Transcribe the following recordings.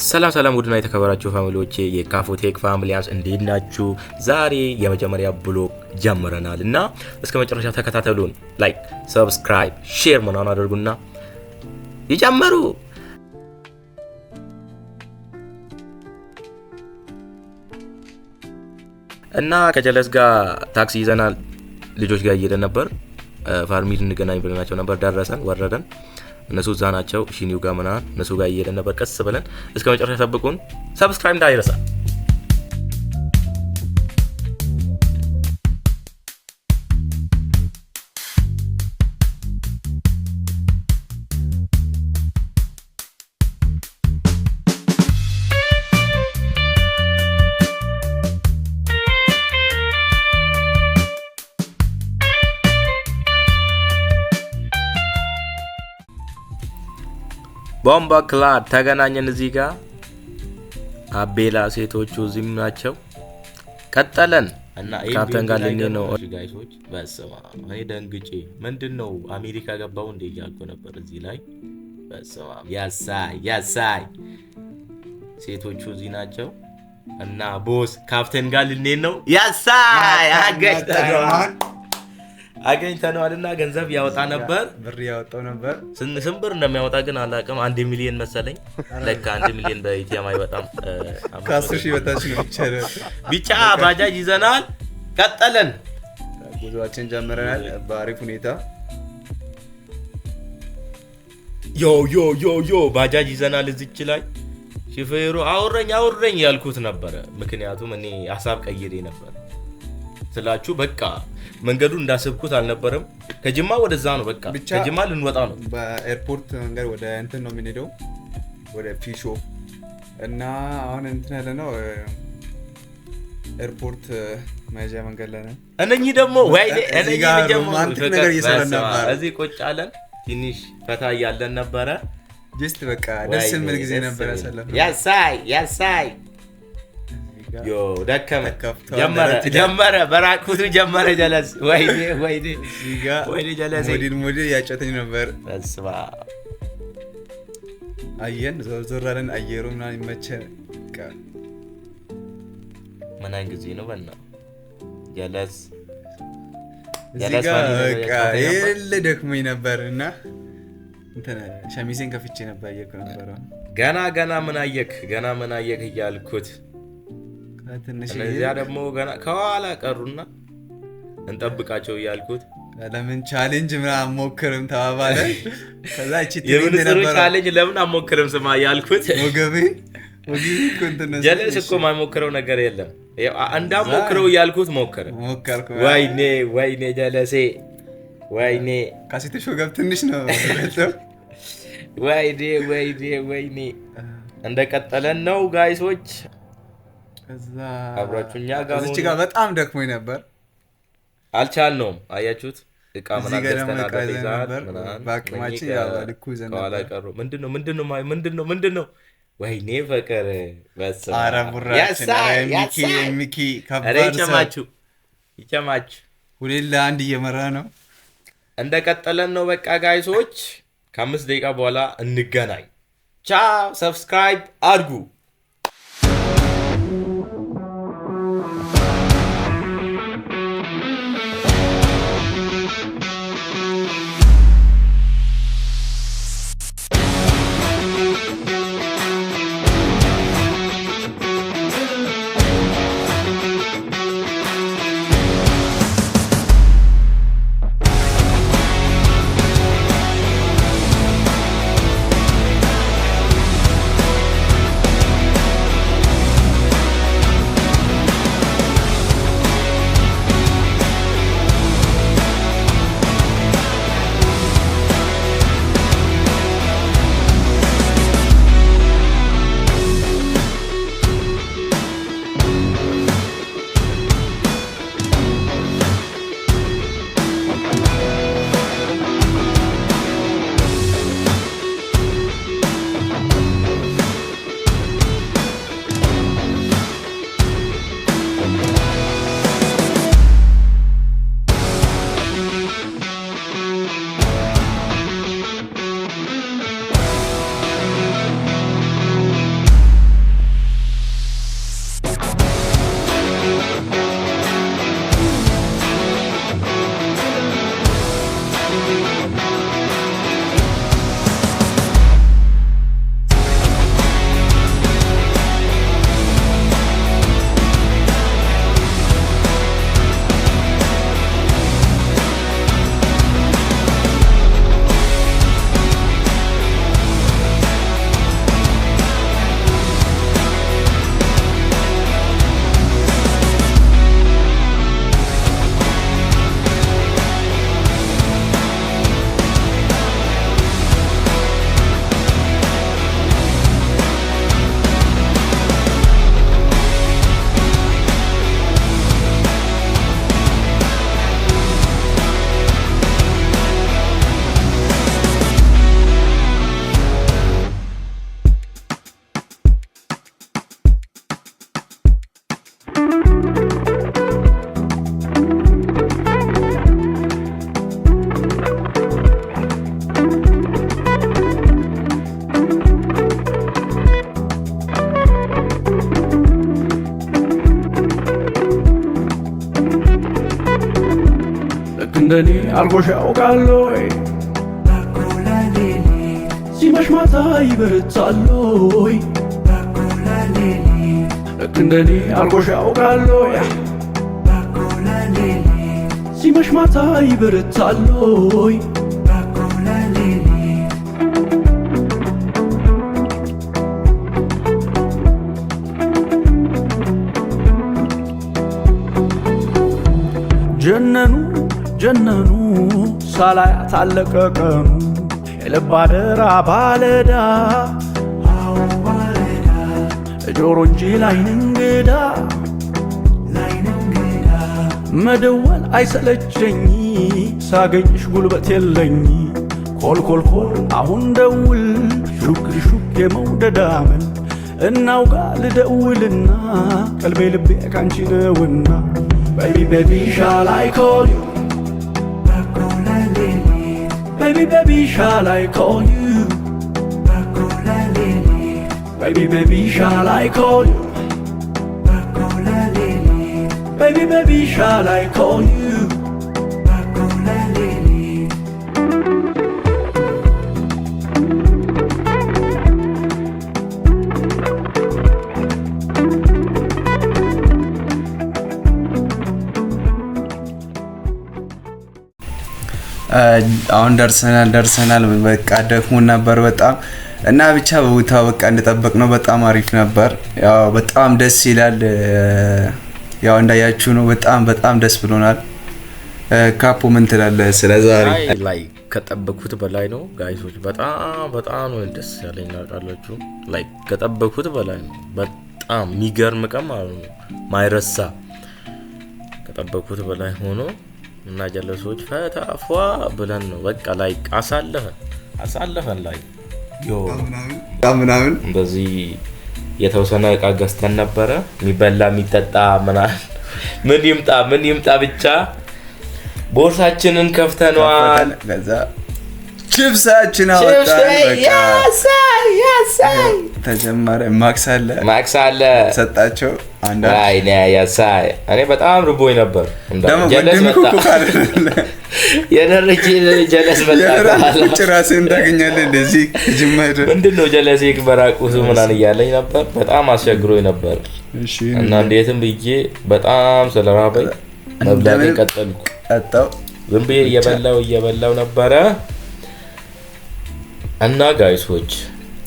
ሰላም ሰላም ውድና የተከበራችሁ ፋሚሊዎቼ የካፎቴክ ፋሚሊያንስ እንዴት ናችሁ? ዛሬ የመጀመሪያ ብሎግ ጀምረናል እና እስከ መጨረሻ ተከታተሉን። ላይክ፣ ሰብስክራይብ፣ ሼር ምናምን አድርጉና ይጀምሩ። እና ከጀለስ ጋር ታክሲ ይዘናል። ልጆች ጋር እየሄደን ነበር። ፋርሚል እንገናኝ ብለናቸው ነበር። ደረሰን፣ ወረደን። እነሱ እዛ ናቸው ሺኒው ጋር ምናምን እነሱ ጋር እየሄደን ነበር። ቀስ ብለን እስከ መጨረሻ ጠብቁን። ሰብስክራይብ እንዳይረሳ። ቦምባ ክላድ ተገናኘን እዚህ ጋር አቤላ ሴቶቹ እዚህም ናቸው። ቀጠለን እና ካፕተን ጋር ልኔ ነው ጋይሶች። በስማ እኔ ደንግጬ ምንድነው አሜሪካ ገባው እንደ እያልኩ ነበር እዚህ ላይ። በስማ ያሳይ ሴቶቹ እዚህ ናቸው እና ቦስ ካፕተን ጋር ልኔ ነው ያሳይ አገኝተነዋልና ገንዘብ ያወጣ ነበር፣ ብር ያወጣው ነበር። ስንት ብር እንደሚያወጣ ግን አላውቅም። 1 ሚሊዮን መሰለኝ። ለካ 1 ሚሊዮን በኢቲኤም አይወጣም። ከ10 ሺህ በታች ነው ይቻላል። ብቻ ባጃጅ ይዘናል። ቀጠለን፣ ጉዞአችን ጀምረናል በአሪፍ ሁኔታ። ዮ ባጃጅ ይዘናል። እዚች ላይ ሹፌሩ አውረኝ ያልኩት ነበረ። ምክንያቱም እኔ ሀሳብ ቀይሬ ነበር ስላችሁ በቃ መንገዱ እንዳሰብኩት አልነበረም። ከጅማ ወደዛ ነው በቃ ከጅማ ልንወጣ ነው። በኤርፖርት መንገድ ወደ እንትን ነው የምንሄደው ወደ ፊሾ እና አሁን እንትን ያለ ነው ኤርፖርት መያዣ መንገድ ላይ ነው። እነኚህ ደግሞ እዚህ ጋር ሮማንቲክ ነገር እየሰራን ነበር። እዚህ ቁጭ አለን ትንሽ ፈታ እያለን ነበረ። ጀስት በቃ ደስ የሚል ጊዜ ነበር ያሳለፍነው። ያሳይ ዮ ደከመ ጀመረ በራቁቱ ጀመረ ጀለስ። ወይኔ ጀለስ ሞዴል ያጫተኝ ነበር። በስመ አብ አየን ዞር አለን። አየሩ ምናምን ይመቸን። ምን አይነት ጊዜ ነው በእና ጀለስ በቃ የለ ደክሞኝ ነበር እና እንትን ሸሚዜን ከፍቼ ነበር አየኩ ነበር። ገና ምን አየክ እያልኩት እነዚያ ደግሞ ገና ከኋላ ቀሩና እንጠብቃቸው እያልኩት ለምን ቻሌንጅ ምናምን አሞክርም ተባባለ። ከዛ እቺ ቻሌንጅ ለምን አሞክርም ስማ ያልኩት ወገቤ ጀለስ እኮ ማይሞክረው ነገር የለም። እንዳሞክረው ያልኩት ሞከርኩ። ወይኔ ጀለሴ ወይኔ ካሴቶሽ ወገብ ትንሽ ነው። ወይኔ እንደቀጠለን ነው ጋይሶች። ከዛ አብራችሁኛ ጋር እዚህ ጋር በጣም ደክሞኝ ነበር። አልቻልነውም። አያችሁት እቃ ምን አገስተናል በአቅማችን ያው ልኩ ዘና ከኋላ ቀሩ። ምንድነው ወይኔ ፍቅር በስመ አብ ሚኪ ከባድ ሰው ይጨማችሁ ሁሌ ለአንድ እየመራ ነው። እንደቀጠለን ነው በቃ ጋይሶች። ከ5 ደቂቃ በኋላ እንገናኝ። ቻው። ሰብስክራይብ አድርጉ። እንደኔ አርጎሽ ያውቃል ወይ ሲመሽ ማታ ይበረታል ወይ ልክ እንደኔ አርጎሽ ያውቃል ወይ ሲመሽ ማታ ይበረታል ወይ ጀነኑ ሳላያት አለቀ ቀኑ የልብ አደራ ባለዳ ጆሮ እንጂ ላይን እንግዳ መደወል አይሰለቸኝ ሳገኝሽ ጉልበት የለኝ ኮልኮልኮል አሁን ደውል ሹክ ሹክ የመውደድ አመል እናውጋ ልደውልና ቀልቤ ልቤ ካንቺ ነውና Baby, baby, shall I call you? Baby, baby, shall I call you? Baby, baby, shall I call you? Baby, baby, shall I call you? አሁን ደርሰናል በቃ ደክሞን ነበር በጣም እና ብቻ ቦታው በቃ እንደጠበቅነው በጣም አሪፍ ነበር ያው በጣም ደስ ይላል ያው እንዳያችሁ ነው በጣም ደስ ብሎናል ካፖ ምን ትላለህ ስለዛሬ ላይ ከጠበቅኩት በላይ ነው ጋይሶች በጣም ነው ደስ ያለኝ አቃላችሁ ላይ ከጠበቅኩት በላይ ነው በጣም የሚገርም ቀን ማለት ነው ማይረሳ ከጠበቅኩት በላይ ሆኖ እና ጀለሶች ፈታፏ ብለን ነው በቃ ላይ አሳለፈን ላይ ዮ ምናምን እንደዚህ የተወሰነ እቃ ገዝተን ነበረ የሚበላ የሚጠጣ ምን ይምጣ ብቻ ቦርሳችንን ከፍተናል ከዛ ቺፕሳችን አወጣን በቃ ያሳይ ተጀመረ ማክስ አለ ሰጣቸው አንዳ አይ ነያ ያሳይ እኔ በጣም ርቦኝ ነበር እንደውም ወንድምኩ ካለ የደረጀ ጀለስ በጣም ጭራሴን ታገኛለህ እንደዚህ ጅማድ ምንድነው ጀለሴ በራቁሱ ምናን እያለኝ ነበር በጣም አስቸግሮኝ ነበር እሺ እና እንዴትም ብዬ በጣም ስለራበኝ መብላት ቀጠልኩ አጣው ዝም ብዬ እየበላው ነበረ እና ጋይሶች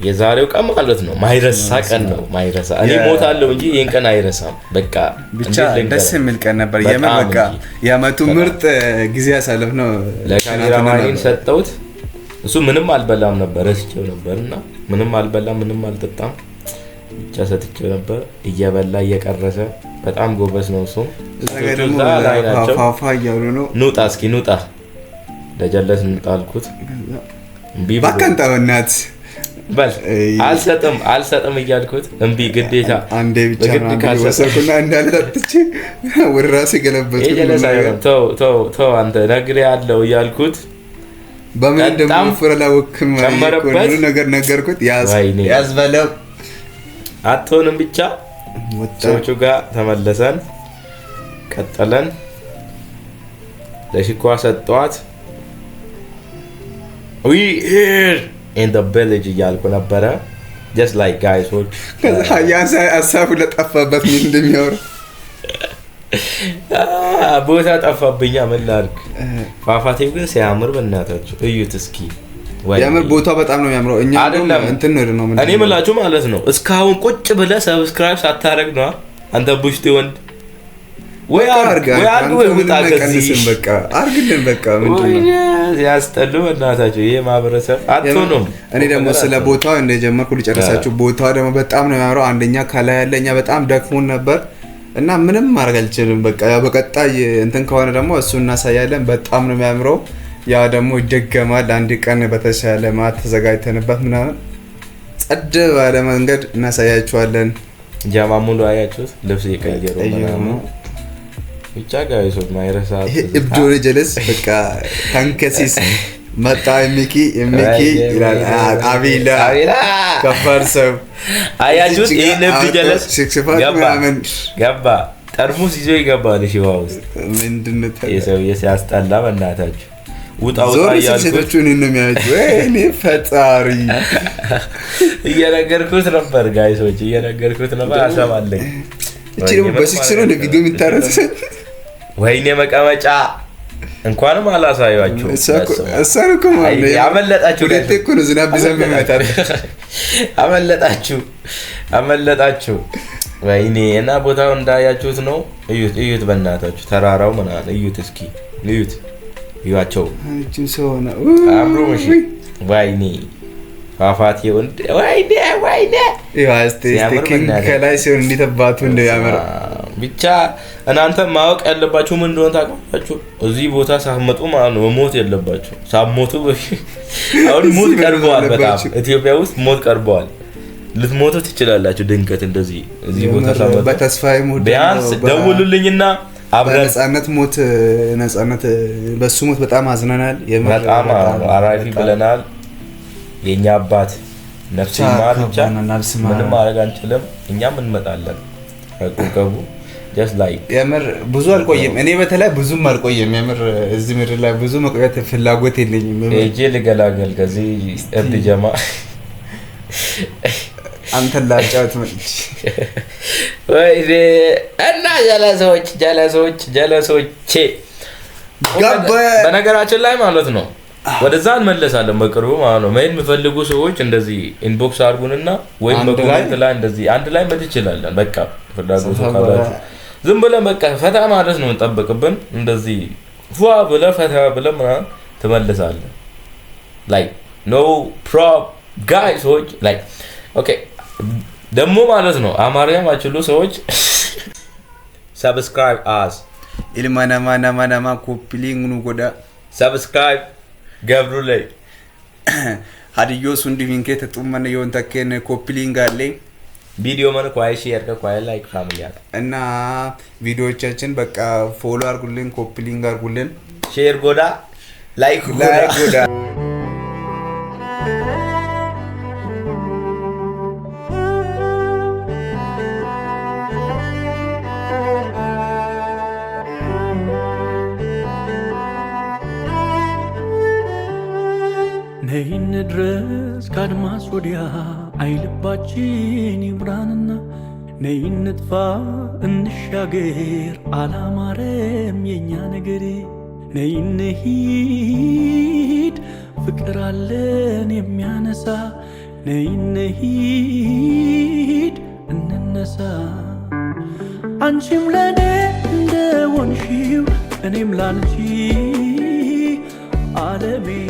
የዛሬው ቀን ማለት ነው ማይረሳ ቀን ነው ማይረሳ እኔ ሞታለሁ እንጂ ይሄን ቀን አይረሳም በቃ ብቻ ደስ የሚል ቀን ነበር የመን በቃ ያመቱ ምርጥ ጊዜ ያሳለፍ ነው ለካሜራማኔን ሰጠውት እሱ ምንም አልበላም ነበር ረስቼው ነበርና ምንም አልበላም ምንም አልጠጣም ብቻ ሰጥቼው ነበር እየበላ እየቀረሰ በጣም ጎበዝ ነው እሱ ደግሞ ፋፋ ያሉ ነው ኑጣ ለጀለስ እንጣልኩት ባካንታውናት በል አልሰጥም እያልኩት እንቢ ግዴታ አንዴ ብቻ ነው ወሰኩና እንዳልጠጥቼ ወደ ራሴ ገለበጥኩ ተው አንተ ነግሬ ያለው እያልኩት በምን ደሞ ፍረላውክም ሁሉ ነገር ነገርኩት ያዝ በለው አትሆንም ብቻ ወጣቹ ጋር ተመለሰን ቀጠለን ለሽኳ ሰጧት we here in the village እያልኩ ነበረ just like guys what ያንሳ አሳቡ ለጠፋበት ምን እንደሚያወራ ቦታ ጠፋብኛ ምን ላድርግ ፋፋቴው ግን ሲያምር በእናታችሁ እዩት እስኪ ያምር ቦታ በጣም ነው የሚያምረው እኛ አይደለም እንትን ነው እኔ ምላችሁ ማለት ነው እስካሁን ቁጭ ብለ ሰብስክራይብ ሳታረግ ነው አንተ ቡሽቲ ወንድ ወይ ውጣ ከዚህ በቃ አርግልን በቃ ምንድነው ያስጠሉ እናታችሁ ይሄ ማህበረሰብ አትሆኑም እኔ ደግሞ ስለ ቦታው እንደጀመርኩ ልጨርሳችሁ ቦታው ደግሞ በጣም ነው የሚያምረው አንደኛ ካላ ያለኛ በጣም ደክሞን ነበር እና ምንም ማድረግ አልችልም በቃ በቀጣይ እንትን ከሆነ ደግሞ እሱ እናሳያለን በጣም ነው የሚያምረው ያ ደግሞ ይደገማል አንድ ቀን በተሻለ ማት ተዘጋጅተንበት ምናምን ጸድ ባለ መንገድ እናሳያችኋለን ጃማ ሙሉ አያችሁት ልብስ የቀየሩ ምናምን ብቻ ጋይሶች ማይረሳ እብዶ ጀለስ በቃ ታንከሲስ መጣ ሚኪ ይላል አቢላ ከፋር ሰው አያችሁት ይሄ ልብ ጀለስ ገባ ጠርሙስ ይዞ ይገባል ሽባ ውስጥ ምንድነው የሰው ሲያስጠላ በእናታችሁ ውጣ ያልኩት ነው የሚያዩት ወይኔ ፈጣሪ እየነገርኩት ነበር ጋይሶች እየነገርኩት ነበር አሰማለኝ እቺ ደግሞ በሲክስ ነው ቪዲዮ የሚታረስ ወይኔ መቀመጫ እንኳንም አላሳያችሁ እሳን እኮ ማለት ያመለጣችሁ ለተኩ ነው ዝናብ ቢዘንብ ይመጣል አመለጣችሁ ወይኔ እና ቦታው እንዳያችሁት ነው እዩት በእናታችሁ ተራራው ምናምን እዩት እስኪ ይዋቸው እቺ ሰው ነው አምሮ እሺ ወይኔ ፋፋቴው ወይኔ ይዋስቴ ከላይ ሲሆን እንዲተባቱ እንደያመራ ብቻ እናንተ ማወቅ ያለባችሁ ምን እንደሆነ ታውቃላችሁ እዚህ ቦታ ሳትመጡ ማለት ነው ሞት የለባችሁ ሳትሞቱ አሁን ሞት ቀርቧል በጣም ኢትዮጵያ ውስጥ ሞት ቀርቧል ልትሞቱ ትችላላችሁ ድንገት እንደዚህ እዚህ ቦታ ሳትመጡ በተስፋዬ ሞት ቢያንስ ደውሉልኝና አብረን ነፃነት በሱ ሞት በጣም አዝነናል በጣም አራፊ ብለናል የኛ አባት ነፍስ ይማር ብቻ ምንም ማድረግ አንችልም እኛም እንመጣለን ከቁቀቡ just like የምር ብዙ አልቆየም እኔ በተለይ ብዙም አልቆየም የምር እዚህ ምድር ላይ ብዙ መቆየት ፍላጎት የለኝም እጄ ልገላገል ከዚህ እብድ ጀማ አንተ ላጫውት መጥቼ ወይኔ እና ጀለሶች በነገራችን ላይ ማለት ነው ወደዛ እንመለሳለን በቅርቡ ማለት ነው መሄድ የሚፈልጉ ሰዎች እንደዚህ ኢንቦክስ አድርጉንና ወይም በኮሜንት ላይ እንደዚህ አንድ ላይ መት ይችላል በቃ ፍላጎቱ ካላችሁ ዝም ብለን በቃ ፈታ ማለት ነው እንጠብቅብን እንደዚህ ፏ ብለህ ፈታ ብለህ ምናምን ትመለሳለህ like no prob guys ሆች like okay ደግሞ ማለት ነው አማርኛ ማችሉ ሰዎች subscribe us ኢልማና ኮፒሊንግ ነው ጎዳ subscribe ገብሩ ላይ ሀዲዮ ሱንዲ ቪንኬ ተጡመነ የሆን ተከነ ኮፒሊንግ አለ ቪዲዮ ማን ኳይ ሼር ከኳይ ላይክ ፋሚሊ እና ቪዲዮዎቻችን በቃ ፎሎ አድርጉልን ኮፒሊንግ አድርጉልን ሼር ጎዳ ላይክ ጎዳ ነይን ድረስ ካድማስ ወዲያ አይልባችን ይብራንና ነይን ንጥፋ እንሻገር አላማረም የኛ ነገር ነይን ሂድ ፍቅር አለን የሚያነሳ ነይን ሂድ እንነሳ አንቺም ለኔ እንደወንሺው እኔም ላንቺ ዓለሜ